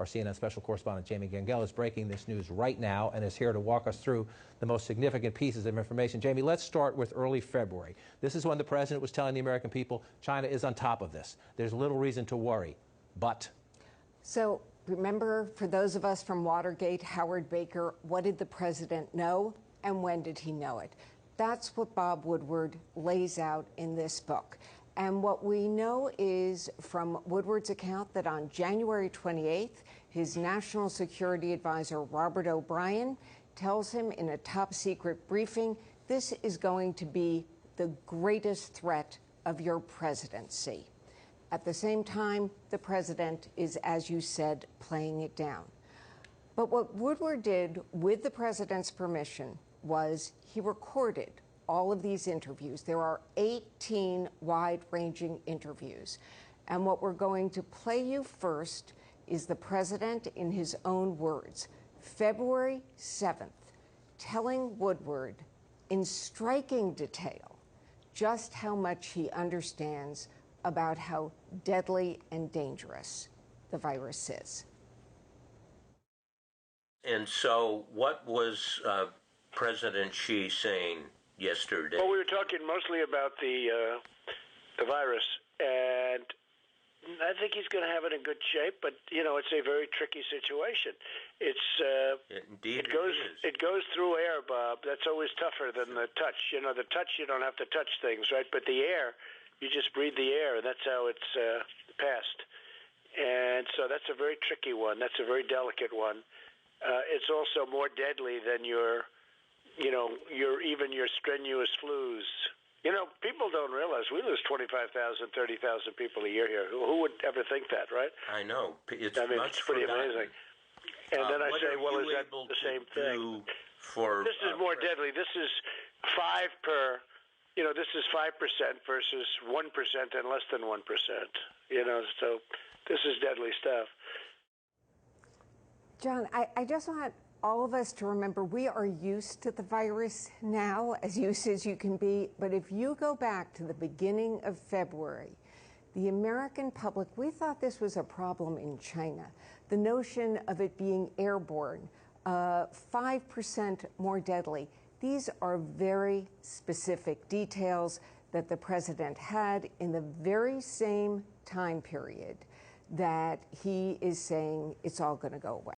Our CNN special correspondent Jamie Gangel is breaking this news right now and is here to walk us through the most significant pieces of information. Jamie, let's start with early February. This is when the president was telling the American people China is on top of this. There's little reason to worry, but... So remember, for those of us from Watergate, Howard Baker, what did the president know and when did he know it? That's what Bob Woodward lays out in this book. And what we know is from Woodward's account that on January 28th, his national security advisor, Robert O'Brien, tells him in a top secret briefing, this is going to be the greatest threat of your presidency. At the same time, the president is, as you said, playing it down. But what Woodward did with the president's permission was he recorded all of these interviews. There are 18 wide-ranging interviews. And what we're going to play you first is the president in his own words, February 7th, telling Woodward in striking detail just how much he understands about how deadly and dangerous the virus is. And so what was President Xi saying yesterday? Well, we were talking mostly about the virus, and I think he's going to have it in good shape. But you know, it's a very tricky situation. Indeed, it goes through air, Bob. That's always tougher than the touch. You know, the touch you don't have to touch things, right? But the air, you just breathe the air, and that's how it's passed. And so that's a very tricky one. That's a very delicate one. It's also more deadly than your strenuous flus. You know, people don't realize we lose 25,000, 30,000 people a year here. Who would ever think that, right? I know. It's pretty amazing. And then I say, well, is that the same thing? This is more deadly. This is 5 per. You know, this is 5% versus 1% and less than 1%. You know, so this is deadly stuff. John, I just want all of us to remember we are used to the virus now, as used as you can be. But if you go back to the beginning of February, the American public, we thought this was a problem in China. The notion of it being airborne, 5% more deadly. These are very specific details that the president had in the very same time period that he is saying it's all going to go away.